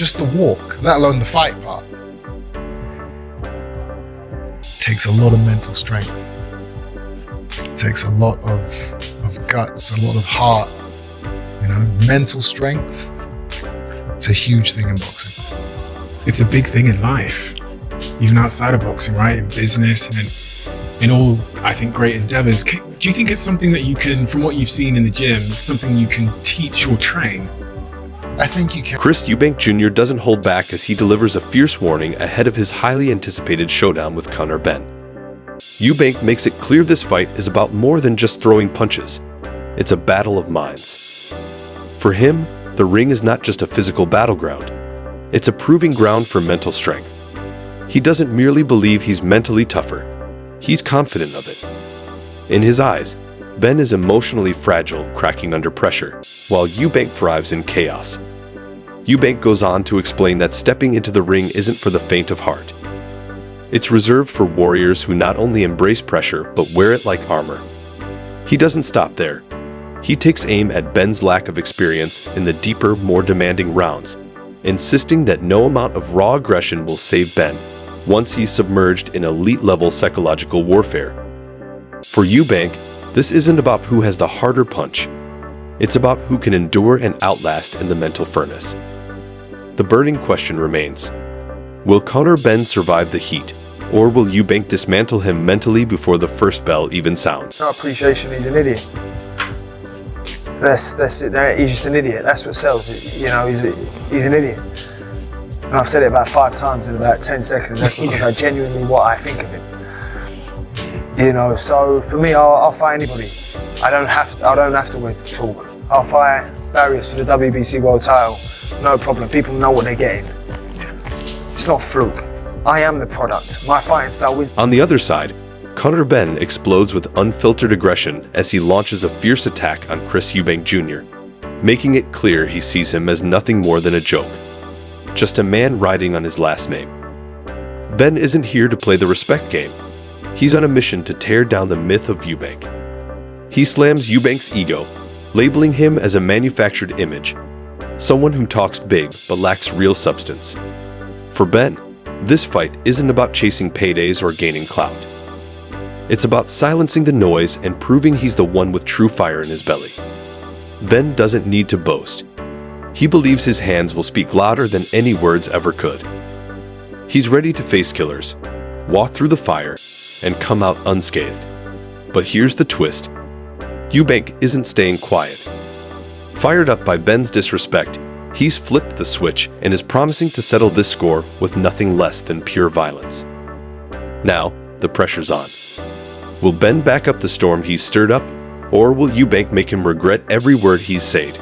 just the walk, let alone the fight part. It takes a lot of mental strength. It takes a lot of guts, a lot of heart. You know, mental strength. It's a huge thing in boxing. It's a big thing in life, even outside of boxing, right? In business and in all, I think, great endeavors. Do you think it's something that you can, from what you've seen in the gym, something you can teach or train? I think you can. Chris Eubank Jr. doesn't hold back as he delivers a fierce warning ahead of his highly anticipated showdown with Conor Benn. Eubank makes it clear this fight is about more than just throwing punches. It's a battle of minds. For him, the ring is not just a physical battleground. It's a proving ground for mental strength. He doesn't merely believe he's mentally tougher. He's confident of it. In his eyes, Benn is emotionally fragile, cracking under pressure, while Eubank thrives in chaos. Eubank goes on to explain that stepping into the ring isn't for the faint of heart. It's reserved for warriors who not only embrace pressure, but wear it like armor. He doesn't stop there. He takes aim at Benn's lack of experience in the deeper, more demanding rounds, insisting that no amount of raw aggression will save Benn once he's submerged in elite-level psychological warfare. For Eubank, this isn't about who has the harder punch. It's about who can endure and outlast in the mental furnace. The burning question remains: will Conor Benn survive the heat, or will Eubank dismantle him mentally before the first bell even sounds? No appreciation, he's an idiot. That's it there, he's just an idiot. That's what sells. You know, he's an idiot. And I've said it about 5 times in about 10 seconds. That's because I genuinely what I think of him. You know, so for me, I'll fight anybody. I don't have to always talk. I'll fight Barrios for the WBC world title, no problem. People know what they're getting. It's not fluke. I am the product. My fighting style is. On the other side, Conor Benn explodes with unfiltered aggression as he launches a fierce attack on Chris Eubank Jr., making it clear he sees him as nothing more than a joke. Just a man riding on his last name. Benn isn't here to play the respect game. He's on a mission to tear down the myth of Eubank. He slams Eubank's ego, labeling him as a manufactured image, someone who talks big but lacks real substance. For Benn, this fight isn't about chasing paydays or gaining clout. It's about silencing the noise and proving he's the one with true fire in his belly. Benn doesn't need to boast. He believes his hands will speak louder than any words ever could. He's ready to face killers, walk through the fire, and come out unscathed. But here's the twist. Eubank isn't staying quiet. Fired up by Benn's disrespect, he's flipped the switch and is promising to settle this score with nothing less than pure violence. Now, the pressure's on. Will Benn back up the storm he's stirred up, or will Eubank make him regret every word he's said?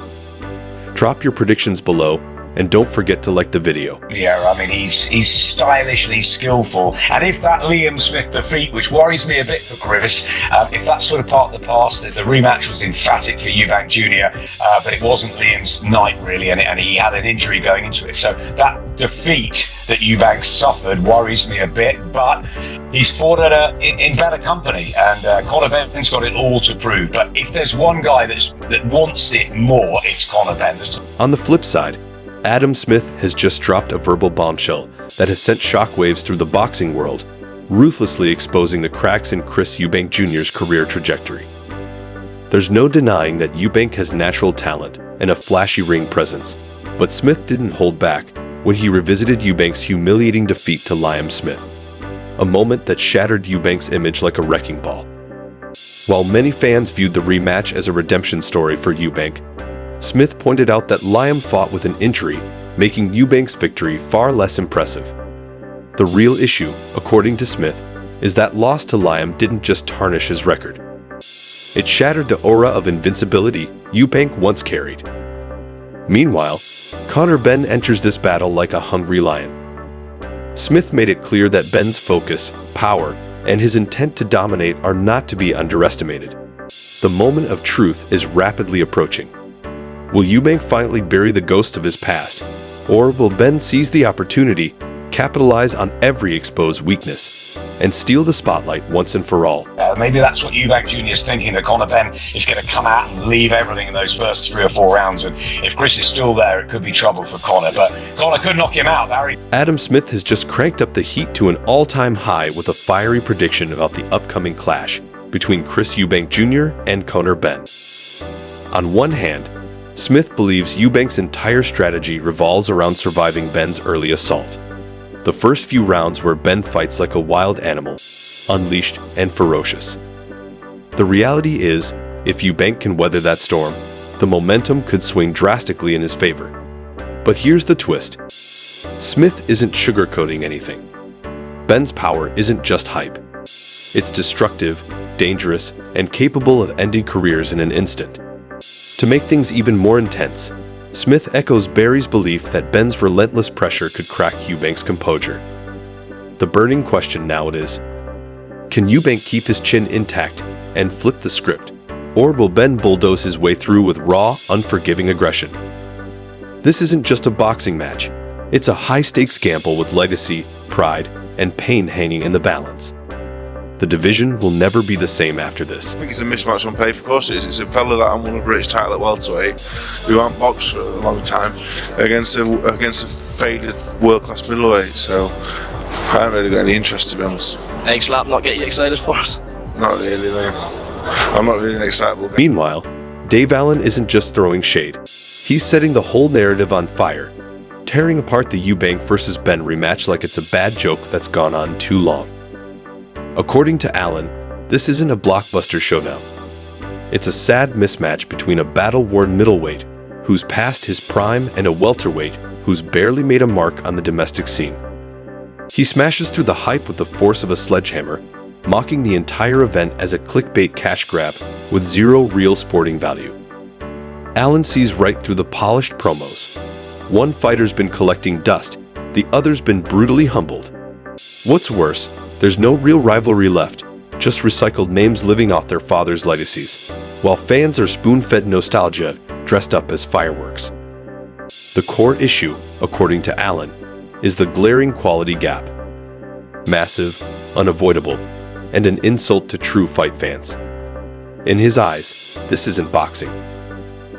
Drop your predictions below, and don't forget to like the video. Yeah, I mean, he's stylish and he's skillful. And if that Liam Smith defeat, which worries me a bit for Chris, if that's sort of part of the past, that the rematch was emphatic for Eubank Jr., but it wasn't Liam's night really, and he had an injury going into it. So that defeat that Eubank suffered worries me a bit, but he's fought in better company, and Conor Benn's got it all to prove. But if there's one guy that wants it more, it's Conor Benn. On the flip side, Adam Smith has just dropped a verbal bombshell that has sent shockwaves through the boxing world, ruthlessly exposing the cracks in Chris Eubank Jr.'s career trajectory. There's no denying that Eubank has natural talent and a flashy ring presence, but Smith didn't hold back when he revisited Eubank's humiliating defeat to Liam Smith, a moment that shattered Eubank's image like a wrecking ball. While many fans viewed the rematch as a redemption story for Eubank, Smith pointed out that Liam fought with an injury, making Eubank's victory far less impressive. The real issue, according to Smith, is that loss to Liam didn't just tarnish his record. It shattered the aura of invincibility Eubank once carried. Meanwhile, Conor Benn enters this battle like a hungry lion. Smith made it clear that Benn's focus, power, and his intent to dominate are not to be underestimated. The moment of truth is rapidly approaching. Will Eubank finally bury the ghost of his past, or will Benn seize the opportunity, capitalize on every exposed weakness? and steal the spotlight once and for all. Maybe that's what Eubank Jr. is thinking, that Conor Benn is going to come out and leave everything in those first 3 or 4 rounds. And if Chris is still there, it could be trouble for Conor. But Conor could knock him out, Barry. Adam Smith has just cranked up the heat to an all-time high with a fiery prediction about the upcoming clash between Chris Eubank Jr. and Conor Benn. On one hand, Smith believes Eubank's entire strategy revolves around surviving Benn's early assault. The first few rounds where Ben fights like a wild animal, unleashed and ferocious. The reality is, if Eubank can weather that storm, the momentum could swing drastically in his favor. But here's the twist. Smith isn't sugarcoating anything. Ben's power isn't just hype. It's destructive, dangerous, and capable of ending careers in an instant. To make things even more intense, Smith echoes Barry's belief that Ben's relentless pressure could crack Eubank's composure. The burning question now is, can Eubank keep his chin intact and flip the script, or will Ben bulldoze his way through with raw, unforgiving aggression? This isn't just a boxing match. It's a high-stakes gamble with legacy, pride, and pain hanging in the balance. The division will never be the same after this. I think it's a mismatch on paper. Of course, it's a fella that I'm one of British title at welterweight, who hasn't boxed for a long time, against a faded world-class middleweight. So I haven't really got any interest, to be honest. Egg slap not get you excited for us? Not really, man. I'm not really an excitable guy. Meanwhile, Dave Allen isn't just throwing shade. He's setting the whole narrative on fire, tearing apart the Eubank versus Ben rematch like it's a bad joke that's gone on too long. According to Allen, this isn't a blockbuster showdown. It's a sad mismatch between a battle-worn middleweight who's past his prime and a welterweight who's barely made a mark on the domestic scene. He smashes through the hype with the force of a sledgehammer, mocking the entire event as a clickbait cash grab with zero real sporting value. Allen sees right through the polished promos. One fighter's been collecting dust, the other's been brutally humbled. What's worse, there's no real rivalry left, just recycled names living off their father's legacies, while fans are spoon-fed nostalgia dressed up as fireworks. The core issue, according to Allen, is the glaring quality gap. Massive, unavoidable, and an insult to true fight fans. In his eyes, this isn't boxing.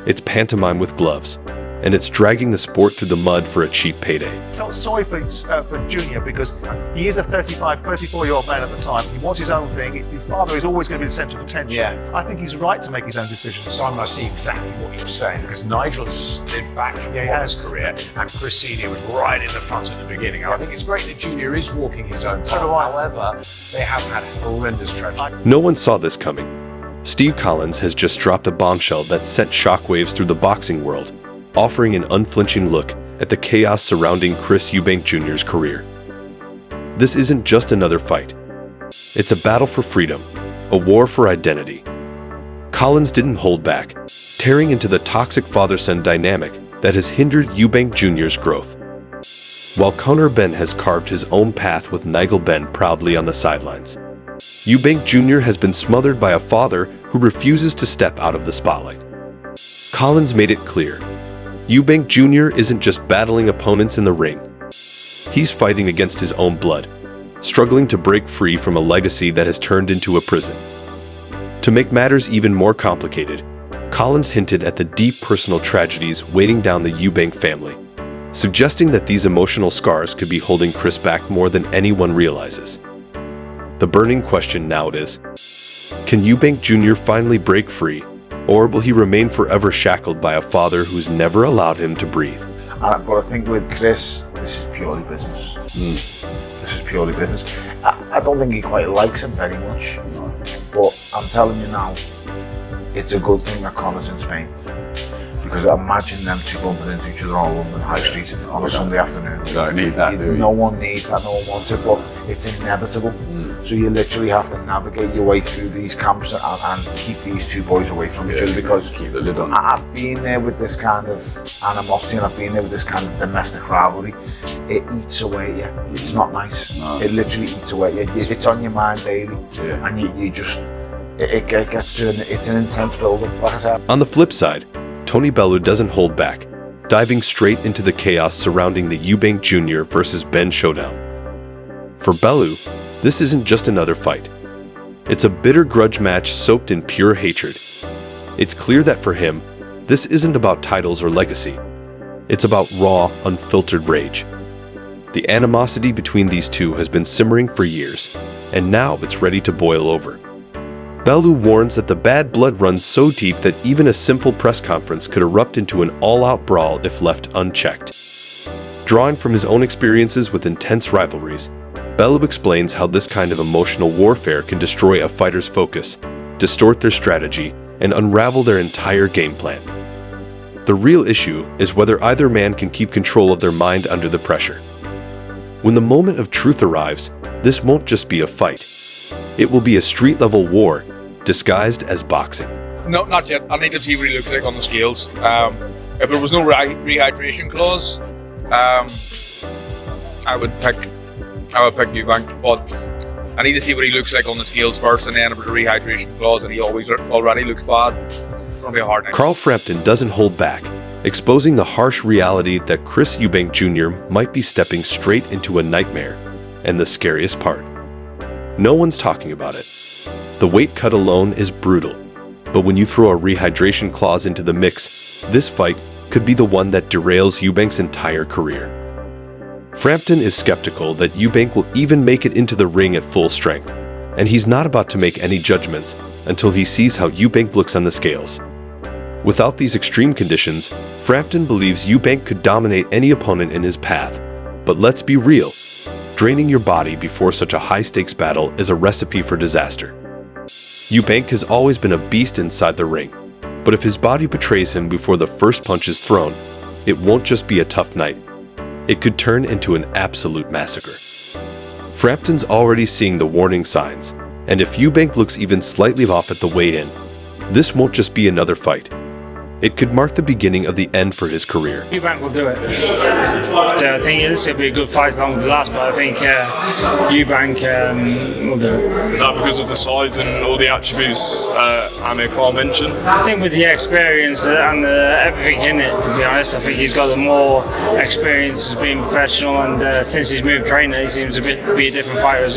It's pantomime with gloves, and it's dragging the sport through the mud for a cheap payday. I felt sorry for Junior because he is a 34-year-old man at the time. He wants his own thing. His father is always going to be the centre of attention. Yeah. I think he's right to make his own decisions. Simon, I see exactly what you're saying, because Nigel has slid back from Conor's career, and Chris Senior was right in the front at the beginning. And I think it's great that Junior is walking his own path. So do I. However, they have had horrendous tragedy. No one saw this coming. Steve Collins has just dropped a bombshell that sent shockwaves through the boxing world, offering an unflinching look at the chaos surrounding Chris Eubank Jr.'s career. This isn't just another fight. It's a battle for freedom, a war for identity. Collins didn't hold back, tearing into the toxic father-son dynamic that has hindered Eubank Jr.'s growth. While Conor Benn has carved his own path with Nigel Benn proudly on the sidelines, Eubank Jr. has been smothered by a father who refuses to step out of the spotlight. Collins made it clear, Eubank Jr. isn't just battling opponents in the ring. He's fighting against his own blood, struggling to break free from a legacy that has turned into a prison. To make matters even more complicated, Collins hinted at the deep personal tragedies weighing down the Eubank family, suggesting that these emotional scars could be holding Chris back more than anyone realizes. The burning question now is, can Eubank Jr. finally break free, or will he remain forever shackled by a father who's never allowed him to breathe? But I think with Chris, this is purely business. This is purely business. I don't think he quite likes him very much, but I'm telling you now, it's a good thing that Conor's in Spain. Because imagine them two bumping into each other on London High Street on a Sunday afternoon. You don't need that, do you? No one needs that, no one wants it, but it's inevitable. So you literally have to navigate your way through these camps and keep these two boys away from each other, because keep the lid on. I've been there with this kind of animosity, and I've been there with this kind of domestic rivalry. It eats away at you. It's not nice. No. It literally eats away at you. It's on your mind daily, and you just, it gets to, it's an intense build-up, like I said. On the flip side, Tony Bellew doesn't hold back, diving straight into the chaos surrounding the Eubank Jr. versus Ben showdown. For Bellew, this isn't just another fight. It's a bitter grudge match soaked in pure hatred. It's clear that for him, this isn't about titles or legacy. It's about raw, unfiltered rage. The animosity between these two has been simmering for years, and now it's ready to boil over. Bellew warns that the bad blood runs so deep that even a simple press conference could erupt into an all-out brawl if left unchecked. Drawing from his own experiences with intense rivalries, Bellew explains how this kind of emotional warfare can destroy a fighter's focus, distort their strategy, and unravel their entire game plan. The real issue is whether either man can keep control of their mind under the pressure. When the moment of truth arrives, this won't just be a fight. It will be a street-level war, disguised as boxing. No, not yet. I need to see what he looks like on the scales. If there was no rehydration clause, I would pick Eubank, but I need to see what he looks like on the scales first, and then if there's a rehydration clause and he already looks bad, it's going to be a hard night. Carl Frampton doesn't hold back, exposing the harsh reality that Chris Eubank Jr. might be stepping straight into a nightmare. And the scariest part, no one's talking about it. The weight cut alone is brutal, but when you throw a rehydration clause into the mix, this fight could be the one that derails Eubank's entire career. Frampton is skeptical that Eubank will even make it into the ring at full strength, and he's not about to make any judgments until he sees how Eubank looks on the scales. Without these extreme conditions, Frampton believes Eubank could dominate any opponent in his path. But let's be real, draining your body before such a high-stakes battle is a recipe for disaster. Eubank has always been a beast inside the ring, but if his body betrays him before the first punch is thrown, it won't just be a tough night. It could turn into an absolute massacre. Frampton's already seeing the warning signs, and if Eubank looks even slightly off at the weigh-in, this won't just be another fight. It could mark the beginning of the end for his career. Eubank will do it. I think this will be a good fight as long as it lasts, but I think Eubank will do it. Is that because of the size and all the attributes Amir Khan mentioned? I think with the experience and everything in it, to be honest, I think he's got the more experience as being professional, and since he's moved trainer, he seems to be a different fighter.